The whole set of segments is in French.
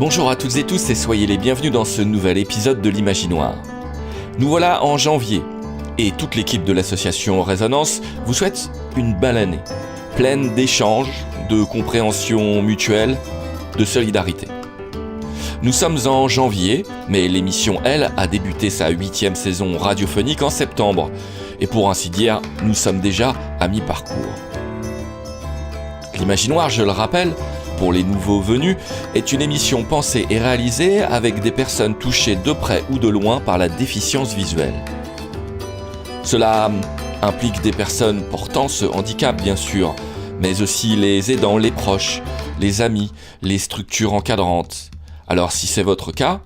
Bonjour à toutes et tous et soyez les bienvenus dans ce nouvel épisode de l'Imaginoire. Nous voilà en janvier et toute l'équipe de l'association Résonance vous souhaite une belle année, pleine d'échanges, de compréhension mutuelle, de solidarité. Nous sommes en janvier, mais l'émission, elle, a débuté sa 8e saison radiophonique en septembre. Et pour ainsi dire, nous sommes déjà à mi-parcours. L'Imaginoire, je le rappelle, pour les nouveaux venus, est une émission pensée et réalisée avec des personnes touchées de près ou de loin par la déficience visuelle. Cela implique des personnes portant ce handicap, bien sûr, mais aussi les aidants, les proches, les amis, les structures encadrantes. Alors si c'est votre cas,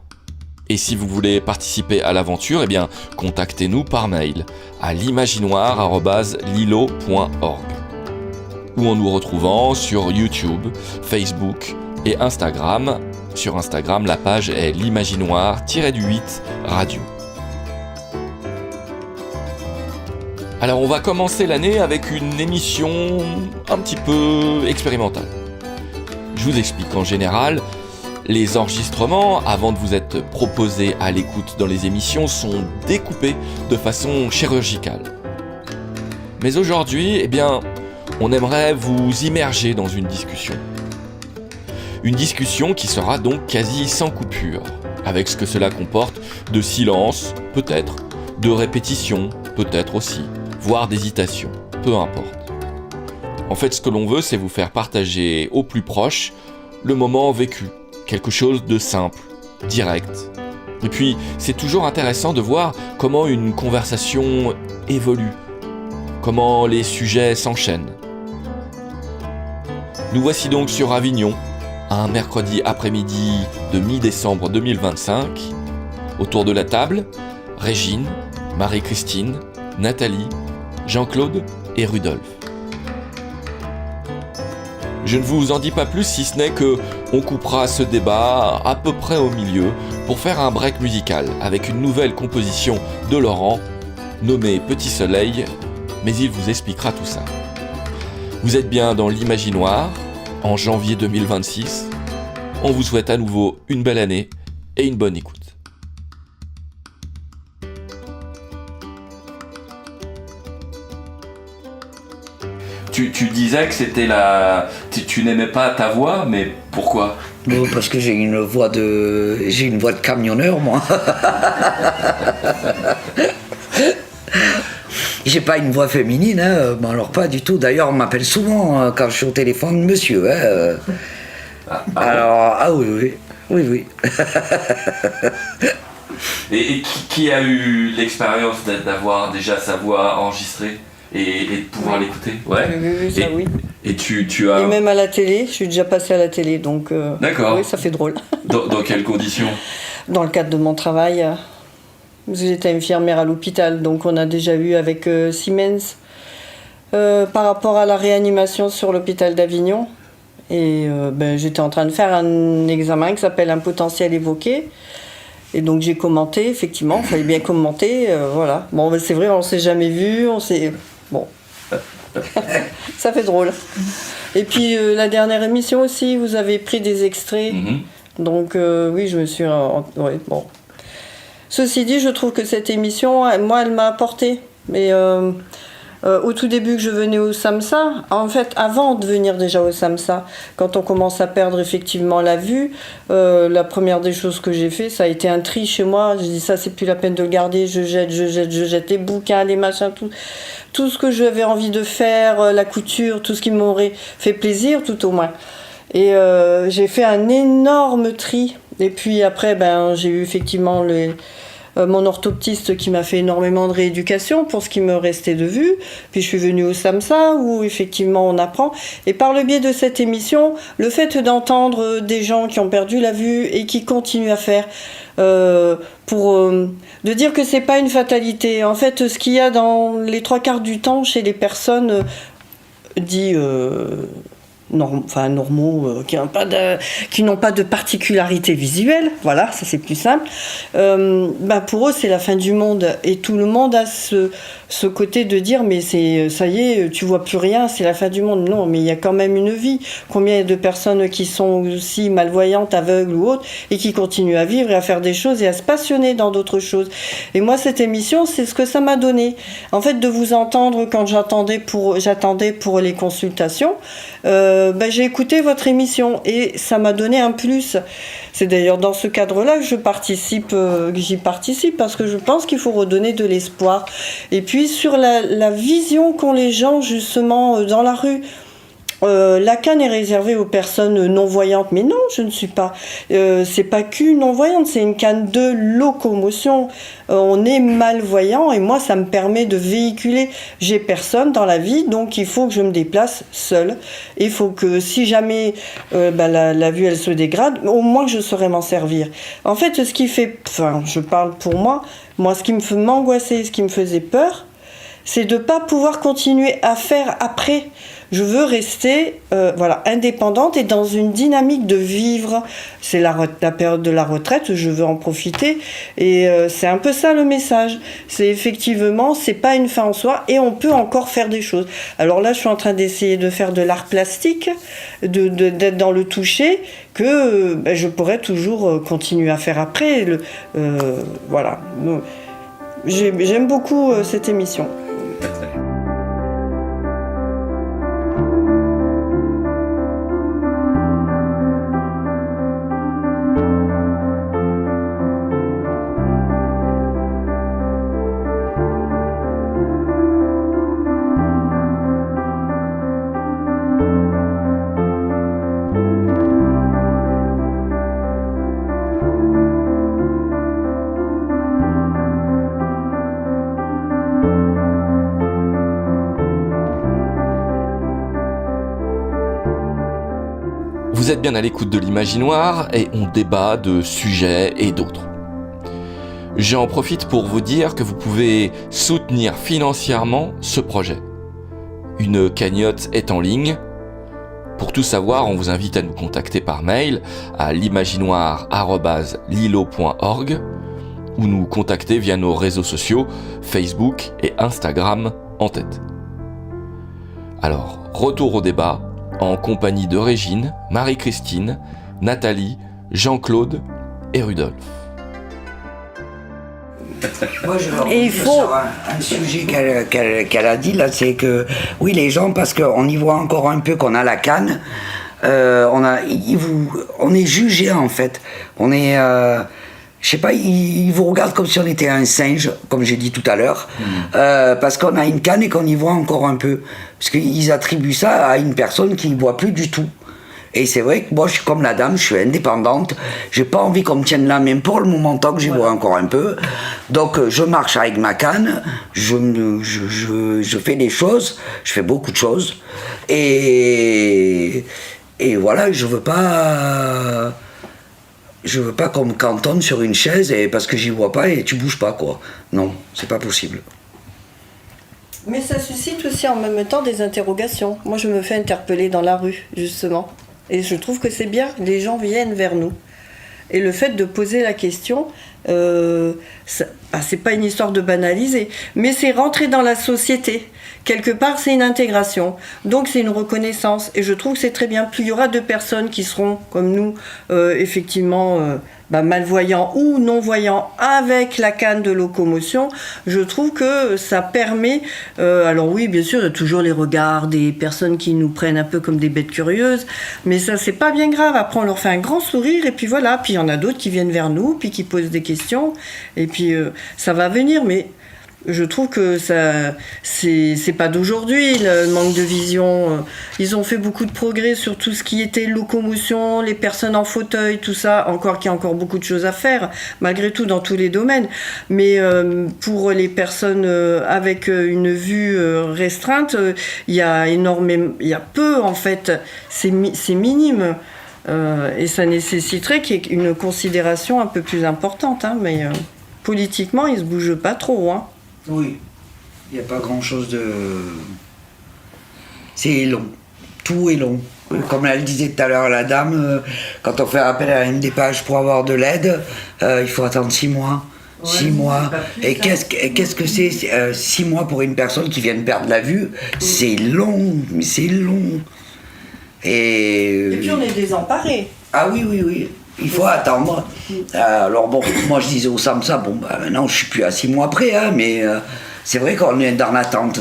et si vous voulez participer à l'aventure, eh bien, contactez-nous par mail à l'imaginoire@lilo.org ou en nous retrouvant sur YouTube, Facebook et Instagram. Sur Instagram, la page est l'imaginoire-8 radio. Alors on va commencer l'année avec une émission un petit peu expérimentale. Je vous explique. En général, les enregistrements, avant de vous être proposés à l'écoute dans les émissions, sont découpés de façon chirurgicale. Mais aujourd'hui, eh bien, on aimerait vous immerger dans une discussion. Une discussion qui sera donc quasi sans coupure, avec ce que cela comporte de silence, peut-être, de répétition, peut-être aussi, voire d'hésitation, peu importe. En fait, ce que l'on veut, c'est vous faire partager au plus proche le moment vécu, quelque chose de simple, direct. Et puis, c'est toujours intéressant de voir comment une conversation évolue, comment les sujets s'enchaînent. Nous voici donc sur Avignon, un mercredi après-midi de mi-décembre 2025. Autour de la table, Régine, Marie-Christine, Nathalie, Jean-Claude et Rudolf. Je ne vous en dis pas plus si ce n'est que on coupera ce débat à peu près au milieu pour faire un break musical avec une nouvelle composition de Laurent nommée Petit Soleil, mais il vous expliquera tout ça. Vous êtes bien dans l'Imaginoire, en janvier 2026. On vous souhaite à nouveau une belle année et une bonne écoute. Tu disais que c'était tu n'aimais pas ta voix, mais pourquoi ? Non, parce que j'ai une voix de camionneur, moi. J'ai pas une voix féminine, hein. Bon, alors pas du tout. D'ailleurs, on m'appelle souvent quand je suis au téléphone, monsieur. Hein. Alors, oui. Et qui a eu l'expérience d'avoir déjà sa voix enregistrée et de pouvoir l'écouter ? Ouais. Oui, ça oui. Et tu as... Et même à la télé, je suis déjà passée à la télé, donc D'accord. Oui, ça fait drôle. Dans quelles conditions ? Dans le cadre de mon travail, j'étais infirmière à l'hôpital, donc on a déjà eu avec Siemens par rapport à la réanimation sur l'hôpital d'Avignon. Et j'étais en train de faire un examen qui s'appelle un potentiel évoqué. Et donc j'ai commenté, effectivement, il fallait bien commenter, voilà. Bon, c'est vrai, on ne s'est jamais vu, Bon. Ça fait drôle. Et puis la dernière émission aussi, vous avez pris des extraits. Mm-hmm. Donc oui, je me suis... ouais, bon. Ceci dit, je trouve que cette émission, moi, elle m'a apporté. Mais au tout début que je venais au SAMSA, en fait, avant de venir déjà au SAMSA, quand on commence à perdre effectivement la vue, la première des choses que j'ai fait, ça a été un tri chez moi. Je dis ça, c'est plus la peine de le garder. Je jette les bouquins, les machins, tout ce que j'avais envie de faire, la couture, tout ce qui m'aurait fait plaisir, tout au moins. Et j'ai fait un énorme tri. Et puis après, j'ai eu effectivement mon orthoptiste qui m'a fait énormément de rééducation pour ce qui me restait de vue. Puis je suis venue au SAMSA où effectivement on apprend. Et par le biais de cette émission, le fait d'entendre des gens qui ont perdu la vue et qui continuent à faire, de dire que c'est pas une fatalité. En fait, ce qu'il y a dans les 3/4 du temps chez les personnes dit normaux, qui n'ont pas de particularité visuelle, voilà, ça c'est plus simple, pour eux c'est la fin du monde, et tout le monde a ce côté de dire mais ça y est, tu vois plus rien, c'est la fin du monde. Non, mais il y a quand même une vie. Combien de personnes qui sont aussi malvoyantes, aveugles ou autres, et qui continuent à vivre et à faire des choses et à se passionner dans d'autres choses. Et moi, cette émission, c'est ce que ça m'a donné. En fait, de vous entendre quand j'attendais pour les consultations, j'ai écouté votre émission et ça m'a donné un plus. C'est d'ailleurs dans ce cadre-là que j'y participe, parce que je pense qu'il faut redonner de l'espoir. Et puis sur la vision qu'ont les gens justement dans la rue. La canne est réservée aux personnes non-voyantes, mais non, je ne suis pas. C'est pas qu'une non-voyante, c'est une canne de locomotion. On est malvoyant et moi, ça me permet de véhiculer. J'ai personne dans la vie, donc il faut que je me déplace seule. Il faut que si jamais la vue elle se dégrade, au moins je saurais m'en servir. En fait, je parle pour moi, ce qui m'angoissait, ce qui me faisait peur, c'est de ne pas pouvoir continuer à faire après. Je veux rester indépendante et dans une dynamique de vivre. C'est la période de la retraite, je veux en profiter. Et c'est un peu ça le message. C'est effectivement, c'est pas une fin en soi et on peut encore faire des choses. Alors là, je suis en train d'essayer de faire de l'art plastique, d'être dans le toucher, que je pourrais toujours continuer à faire après. Voilà. J'aime beaucoup cette émission. Vous êtes bien à l'écoute de l'Imaginoire et on débat de sujets et d'autres. J'en profite pour vous dire que vous pouvez soutenir financièrement ce projet. Une cagnotte est en ligne. Pour tout savoir, on vous invite à nous contacter par mail à l'imaginoire@lilo.org ou nous contacter via nos réseaux sociaux Facebook et Instagram en tête. Alors, retour au débat en compagnie de Régine, Marie-Christine, Nathalie, Jean-Claude et Rudolf. Moi, je reviens sur un sujet qu'elle a dit là, c'est que oui, les gens, parce qu'on y voit encore un peu qu'on a la canne, on est jugé en fait. On est, je sais pas, ils vous regardent comme si on était un singe, comme j'ai dit tout à l'heure, parce qu'on a une canne et qu'on y voit encore un peu. Parce qu'ils attribuent ça à une personne qui ne voit plus du tout. Et c'est vrai que moi, je suis comme la dame, je suis indépendante. J'ai pas envie qu'on me tienne la main pour le moment tant que j'y vois encore un peu. Donc, je marche avec ma canne, je fais des choses, je fais beaucoup de choses. Et voilà, je veux pas qu'on me cantonne sur une chaise parce que j'y vois pas et tu bouges pas, quoi. Non, c'est pas possible. Mais ça suscite aussi en même temps des interrogations. Moi, je me fais interpeller dans la rue, justement. Et je trouve que c'est bien, les gens viennent vers nous. Et le fait de poser la question, c'est pas une histoire de banaliser, mais c'est rentrer dans la société. Quelque part, c'est une intégration. Donc, c'est une reconnaissance. Et je trouve que c'est très bien. Plus il y aura de personnes qui seront, comme nous, effectivement, malvoyants ou non-voyants avec la canne de locomotion, je trouve que ça permet... alors oui, bien sûr, il y a toujours les regards des personnes qui nous prennent un peu comme des bêtes curieuses, mais ça, c'est pas bien grave. Après, on leur fait un grand sourire, et puis voilà. Puis il y en a d'autres qui viennent vers nous, puis qui posent des questions, et puis ça va venir, mais... Je trouve que c'est pas d'aujourd'hui, le manque de vision. Ils ont fait beaucoup de progrès sur tout ce qui était locomotion, les personnes en fauteuil, tout ça. Encore qu'il y a encore beaucoup de choses à faire, malgré tout, dans tous les domaines. Mais pour les personnes avec une vue restreinte, il y a peu, en fait. C'est minime. Et ça nécessiterait qu'il y ait une considération un peu plus importante. Mais politiquement, ils se bougent pas trop, hein. Oui, il n'y a pas grand-chose de... C'est long. Tout est long. Comme elle disait tout à l'heure, la dame, quand on fait appel à la MDPH pour avoir de l'aide, il faut attendre 6 mois. 6 mois. Et qu'est-ce que c'est 6 mois pour une personne qui vient de perdre la vue? C'est long, mais c'est long. Et puis on est désemparés. Ah oui, il faut attendre. Alors bon, moi je disais au SAMSA, maintenant je suis plus à 6 mois près, hein, mais c'est vrai qu'on est dans l'attente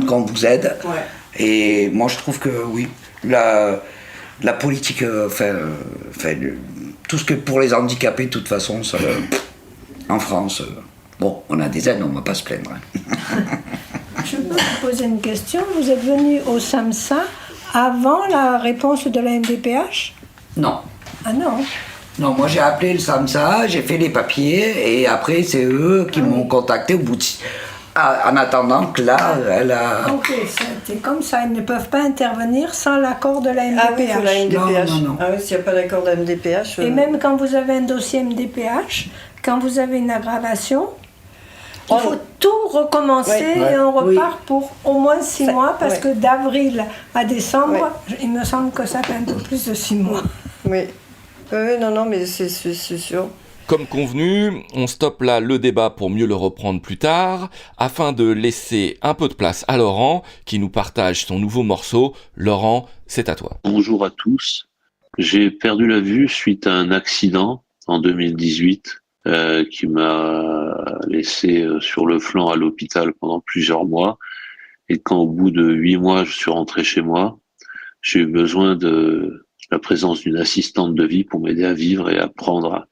qu'on vous aide. Ouais. Et moi je trouve que oui, la politique, tout ce que pour les handicapés, de toute façon, ça, en France, bon, on a des aides, on ne va pas se plaindre. Hein. Je peux vous poser une question. Vous êtes venu au SAMSA avant la réponse de la MDPH? Non. Ah non. Non, moi j'ai appelé le SAMSA, j'ai fait les papiers, et après c'est eux qui m'ont contacté au bout de... en attendant que là, elle a... Ok, c'est comme ça. Ils ne peuvent pas intervenir sans l'accord de la MDPH. Ah oui, il faut la MDPH. Non. Ah oui, s'il n'y a pas d'accord de la MDPH... Et même quand vous avez un dossier MDPH, quand vous avez une aggravation, il faut tout recommencer et on repart pour au moins 6 mois, parce que d'avril à décembre, il me semble que ça fait un peu plus de 6 mois. Oui, non, mais c'est sûr. Comme convenu, on stoppe là le débat pour mieux le reprendre plus tard, afin de laisser un peu de place à Laurent, qui nous partage son nouveau morceau. Laurent, c'est à toi. Bonjour à tous. J'ai perdu la vue suite à un accident en 2018 qui m'a laissé sur le flanc à l'hôpital pendant plusieurs mois. Et quand au bout de 8 mois, je suis rentré chez moi, j'ai eu besoin de la présence d'une assistante de vie pour m'aider à vivre et apprendre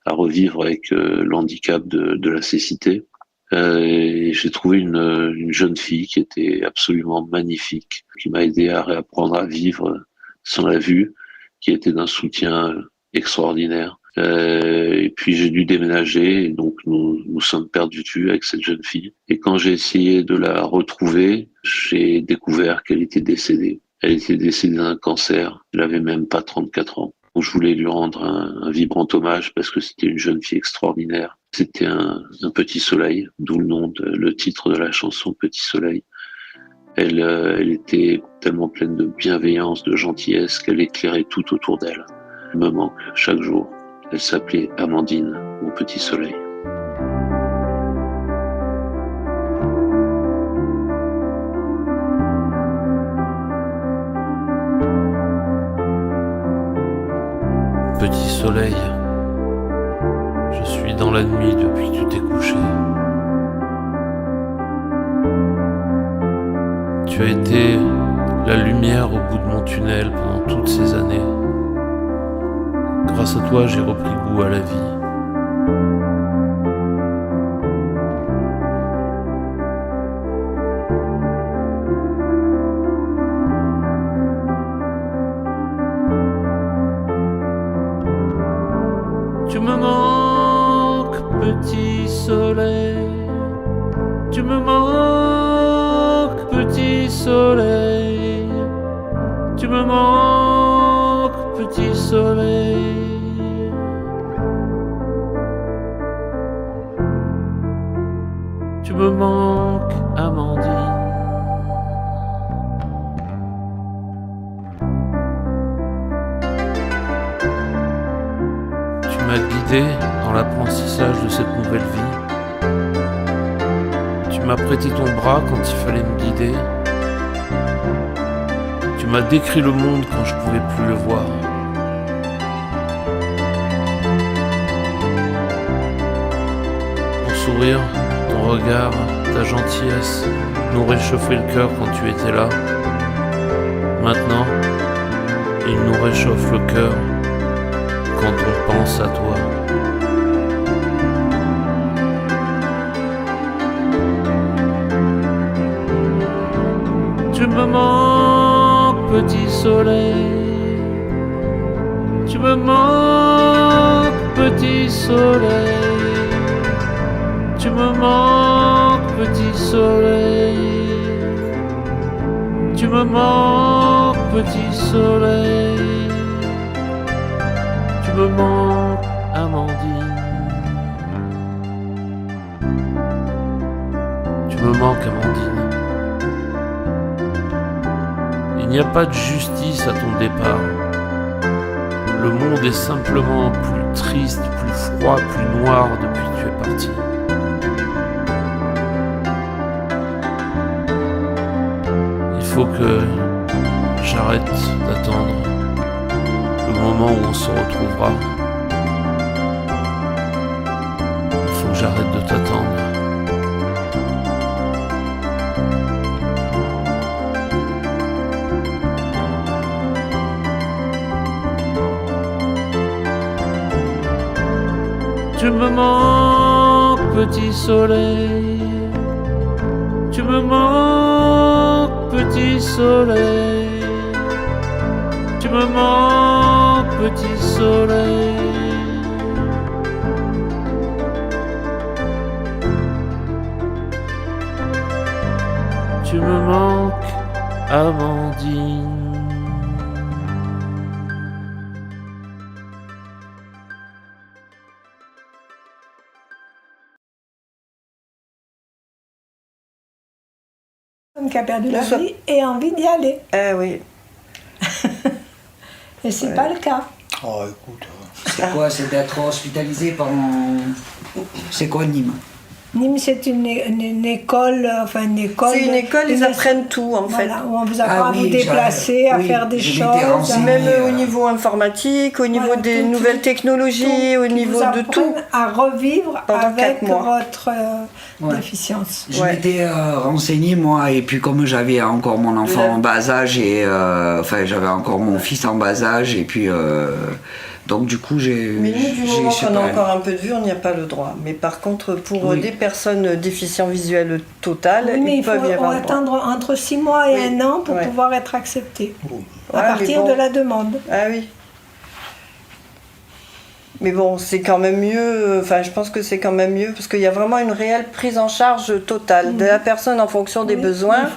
à revivre avec l'handicap de la cécité. Et j'ai trouvé une jeune fille qui était absolument magnifique, qui m'a aidé à réapprendre à vivre sans la vue, qui était d'un soutien extraordinaire. Et puis j'ai dû déménager, et donc nous sommes perdus de vue avec cette jeune fille. Et quand j'ai essayé de la retrouver, j'ai découvert qu'elle était décédée. Elle était décédée d'un cancer, elle avait même pas 34 ans. Donc je voulais lui rendre un vibrant hommage parce que c'était une jeune fille extraordinaire. C'était un petit soleil, d'où le titre de la chanson Petit Soleil. Elle était tellement pleine de bienveillance, de gentillesse qu'elle éclairait tout autour d'elle. Elle me manque chaque jour. Elle s'appelait Amandine, mon petit soleil. Petit soleil, je suis dans la nuit depuis que tu t'es couché. Tu as été la lumière au bout de mon tunnel pendant toutes ces années. Grâce à toi, j'ai repris goût à la vie. Tu me manques, petit soleil. Tu me manques, petit soleil. Tu me manques, petit soleil. Tu me manques, Amandine. Tu m'as guidé dans l'apprentissage de cette nouvelle vie. Tu m'as prêté ton bras quand il fallait me guider. Tu m'as décrit le monde quand je pouvais plus le voir. Ton sourire, ton regard, ta gentillesse nous réchauffaient le cœur quand tu étais là. Maintenant, ils nous réchauffent le cœur quand on pense à toi. Tu me manques, petit soleil. Tu me manques, petit soleil. Tu me manques, petit soleil. Tu me manques, petit soleil. Tu me manques, Amandine. Tu me manques, Amandine. Il n'y a pas de justice à ton départ. Le monde est simplement plus triste, plus froid, plus noir depuis que tu es parti. Il faut que j'arrête d'attendre le moment où on se retrouvera. Il faut que j'arrête de t'attendre. Tu me manques, petit soleil. Tu me manques, petit soleil. Tu me manques, petit soleil. Tu me manques, Amandine. Qui a perdu la vie et envie d'y aller. Oui. Et c'est pas le cas. Oh, écoute. C'est quoi? C'est d'être hospitalisé pendant. C'est quoi Nîmes? Nîmes, c'est une école, enfin une école. C'est une école, ils apprennent tout en fait. Voilà, où on vous apprend à vous déplacer, à faire des choses. Même au niveau informatique, au niveau des nouvelles technologies, au niveau de tout. À revivre pendant avec 4 mois. Votre déficience. Je m'étais renseigné moi, et puis comme j'avais encore mon enfant en bas âge, et enfin j'avais encore mon fils en bas âge, et puis donc du coup j'ai. Mais nous, du moment qu'on a encore un peu de vue, on n'y a pas le droit. Mais par contre, pour des personnes déficients visuels total, mais ils peuvent y avoir le droit. attendre entre 6 mois et 1 an pour pouvoir être accepté. À partir de la demande. Ah oui. Mais bon, c'est quand même mieux, enfin je pense que c'est quand même mieux, parce qu'il y a vraiment une réelle prise en charge totale de la personne en fonction des besoins.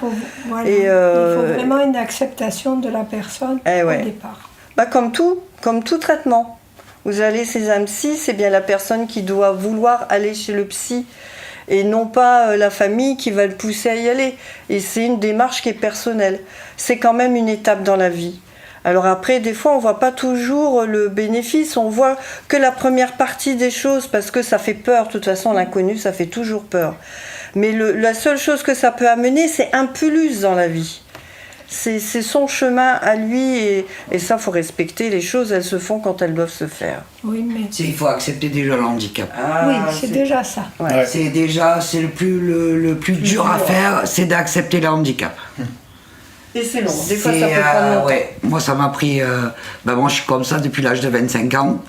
Il faut vraiment une acceptation de la personne au départ. Bah, comme tout traitement. Vous allez chez un psy, c'est bien la personne qui doit vouloir aller chez le psy, et non pas la famille qui va le pousser à y aller. Et c'est une démarche qui est personnelle. C'est quand même une étape dans la vie. Alors après, des fois, on voit pas toujours le bénéfice, on voit que la première partie des choses, parce que ça fait peur, de toute façon, l'inconnu, ça fait toujours peur. Mais la seule chose que ça peut amener, c'est un plus dans la vie. C'est son chemin à lui, et ça, faut respecter, les choses, elles se font quand elles doivent se faire. Oui, mais... Il faut accepter déjà le handicap. Oui, c'est déjà ça. Ouais. C'est le plus dur à faire, c'est d'accepter le handicap. Et c'est long, des fois ça peut prendre longtemps. Moi ça m'a pris, moi je suis comme ça depuis l'âge de 25 ans,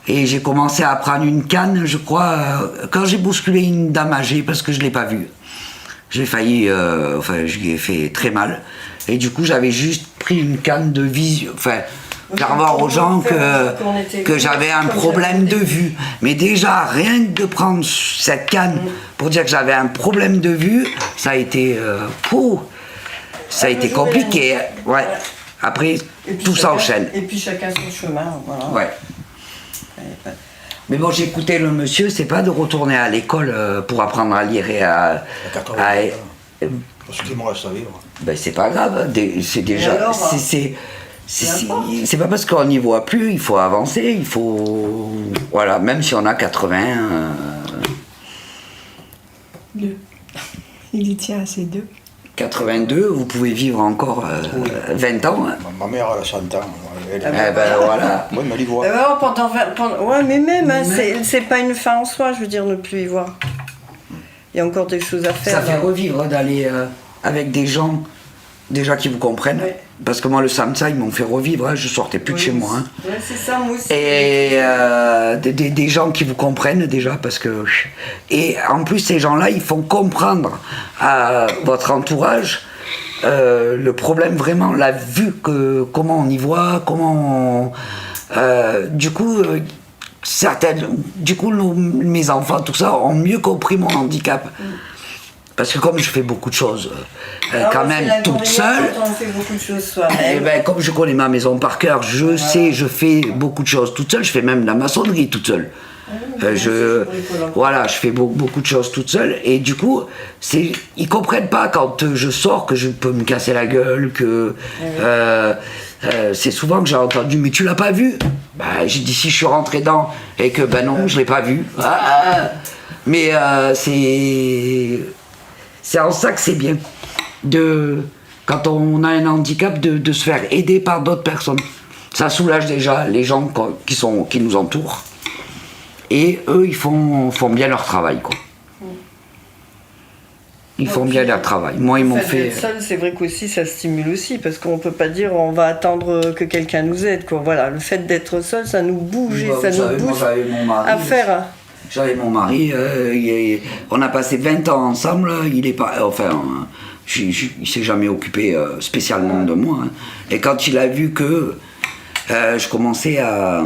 et j'ai commencé à prendre une canne, je crois, quand j'ai bousculé une dame âgée, parce que je ne l'ai pas vue. J'ai failli, je lui ai fait très mal, et du coup j'avais juste pris une canne de vision, faire voir aux gens que j'avais un problème de vue. Mais déjà, rien que de prendre cette canne pour dire que j'avais un problème de vue, ça a été ça a été compliqué. Ouais. Après, tout s'enchaîne. Et puis chacun son chemin. Voilà. Ouais. Mais bon, j'écoutais le monsieur, c'est pas de retourner à l'école pour apprendre à lire et à. Parce qu'il me reste à vivre. Ben, c'est pas grave, c'est déjà. C'est pas parce qu'on n'y voit plus, il faut avancer, il faut. Voilà, même si on a 80. Deux. Il y tient à ces deux. 82, vous pouvez vivre encore 20 ans. Hein. Ma mère, elle a 100 ans. Voilà. Oui, mais elle y voit. Ouais, mais même, hein, c'est pas une fin en soi, je veux dire, ne plus y voir. Il y a encore des choses à faire. Ça fait revivre d'aller avec des gens déjà qui vous comprennent. Ouais. Parce que moi, le samedi, ils m'ont fait revivre, hein, je sortais plus de chez moi. Hein. Ouais, c'est ça, moi aussi. Et des gens qui vous comprennent déjà, parce que... Et en plus, ces gens-là, ils font comprendre à votre entourage le problème vraiment, la vue, comment on y voit, comment on... du coup, mes enfants, tout ça, ont mieux compris mon handicap. Parce que comme je fais beaucoup de choses quand même toute seule, on fait beaucoup de choses soi-même. Comme je connais ma maison par cœur, je sais, je fais beaucoup de choses toute seule, je fais même de la maçonnerie toute seule. Voilà, je fais beaucoup de choses toute seule. Et du coup, ils comprennent pas quand je sors que je peux me casser la gueule, que... c'est souvent que j'ai entendu, mais tu l'as pas vu? Bah, j'ai dit si je suis rentré dedans, et que ben non, je l'ai pas vu. Mais c'est en ça que c'est bien, quand on a un handicap, de se faire aider par d'autres personnes. Ça soulage déjà les gens qui nous entourent. Et eux, ils font bien leur travail, quoi. Ils font bien leur travail. Moi, ils m'ont fait... Être seul, c'est vrai qu'aussi, ça stimule aussi, parce qu'on peut pas dire on va attendre que quelqu'un nous aide, quoi. Voilà, le fait d'être seul, ça nous bouge et ça nous booste à faire. J'avais mon mari, on a passé 20 ans ensemble, il est pas... Enfin, il s'est jamais occupé spécialement de moi. Hein. Et quand il a vu que je commençais à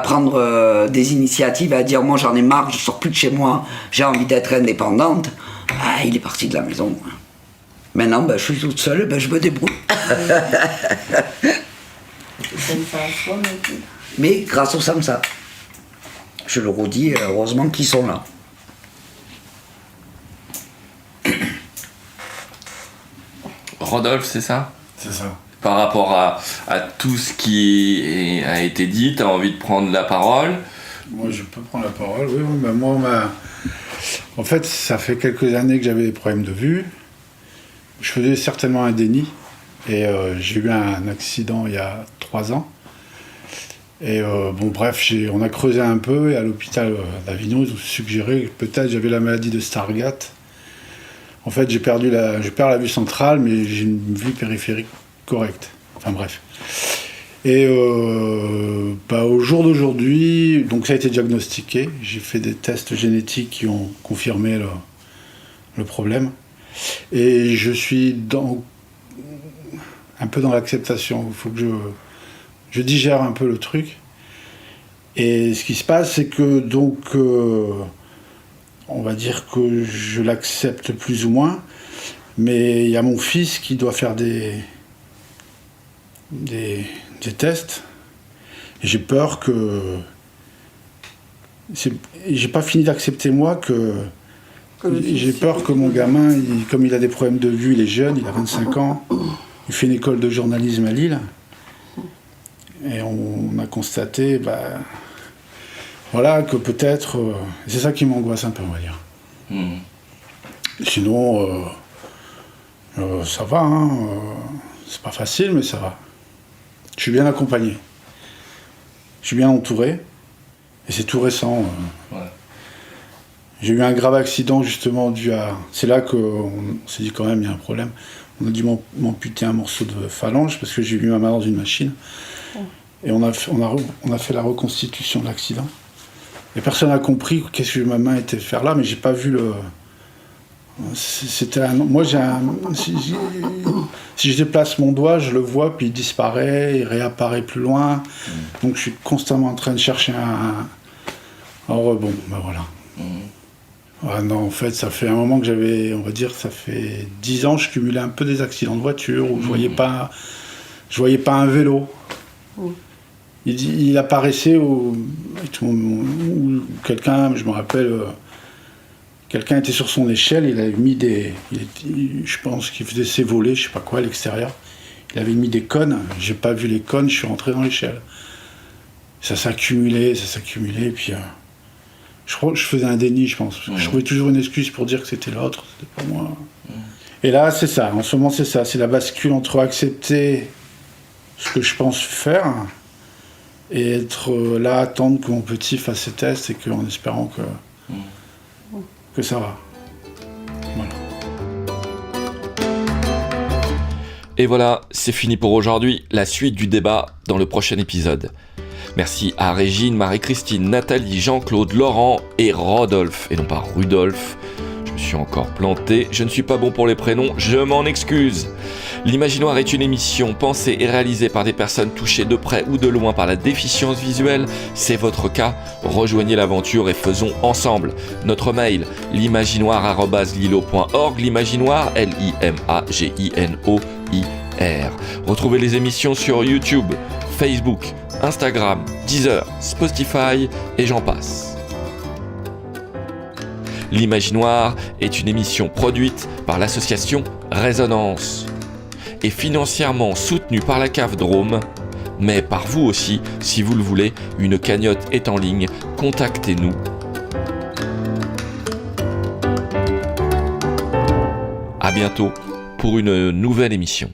prendre des initiatives, à dire moi j'en ai marre, je sors plus de chez moi, j'ai envie d'être indépendante, il est parti de la maison. Maintenant, je suis toute seule, je me débrouille. Mais grâce au SAMSA, je le redis, heureusement qu'ils sont là. Rodolphe, c'est ça? C'est ça. Par rapport à tout ce qui a été dit, tu as envie de prendre la parole? Moi, je peux prendre la parole, oui. Moi, en fait, ça fait quelques années que j'avais des problèmes de vue. Je faisais certainement un déni. Et j'ai eu un accident il y a 3 ans. Et bref, on a creusé un peu. Et à l'hôpital d'Avignon, ils ont suggéré que peut-être j'avais la maladie de Stargardt. En fait, je perds la vue centrale, mais j'ai une vue périphérique correcte. Enfin bref. Et au jour d'aujourd'hui, donc ça a été diagnostiqué. J'ai fait des tests génétiques qui ont confirmé le problème. Et je suis un peu dans l'acceptation. Il faut que je digère un peu le truc. Et ce qui se passe, c'est que donc... on va dire que je l'accepte plus ou moins, mais il y a mon fils qui doit faire des tests. Et j'ai peur que... J'ai pas fini d'accepter moi que j'ai peur que mon gamin, comme il a des problèmes de vue, il est jeune, il a 25 ans, il fait une école de journalisme à Lille, et on a constaté... Voilà, que peut-être... c'est ça qui m'angoisse un peu, on va dire. Sinon, ça va, hein, c'est pas facile, mais ça va. Je suis bien accompagné. Je suis bien entouré. Et c'est tout récent. J'ai eu un grave accident, justement, dû à... C'est là qu'on s'est dit, quand même, il y a un problème. On a dû m'amputer un morceau de phalange, parce que j'ai mis ma main dans une machine. Et on a fait la reconstitution de l'accident. Et personne n'a compris qu'est-ce que ma main était faire là, mais j'ai pas vu le... C'était moi, si je déplace mon doigt, je le vois, puis il disparaît, il réapparaît plus loin. Donc je suis constamment en train de chercher un... Alors voilà. Non, en fait, ça fait un moment que j'avais, on va dire, ça fait 10 ans, je cumulais un peu des accidents de voiture, où je voyais pas un vélo. Il apparaissait où quelqu'un, je me rappelle, quelqu'un était sur son échelle, il avait mis je pense qu'il faisait ses volets, je sais pas quoi, à l'extérieur. Il avait mis des cônes, j'ai pas vu les cônes, je suis rentré dans l'échelle. Ça s'accumulait, puis je crois que je faisais un déni, je pense. Je trouvais toujours une excuse pour dire que c'était l'autre, c'était pas moi. Et là, c'est ça, en ce moment, c'est la bascule entre accepter ce que je pense faire et être là, attendre que mon petit fasse ses tests et en espérant que ça va. Voilà. Et voilà, c'est fini pour aujourd'hui. La suite du débat dans le prochain épisode. Merci à Régine, Marie-Christine, Nathalie, Jean-Claude, Laurent et Rodolphe, et non pas Rudolphe. Je me suis encore planté, je ne suis pas bon pour les prénoms, je m'en excuse. L'Imaginoire est une émission pensée et réalisée par des personnes touchées de près ou de loin par la déficience visuelle. C'est votre cas, rejoignez l'aventure et faisons ensemble. Notre mail, l'imaginoire@lilo.org, l'imaginoire, LIMAGINOI Retrouvez les émissions sur YouTube, Facebook, Instagram, Deezer, Spotify et j'en passe. L'Imaginoire est une émission produite par l'association Résonance et financièrement soutenue par la CAF Drôme, mais par vous aussi, si vous le voulez, une cagnotte est en ligne, contactez-nous. À bientôt pour une nouvelle émission.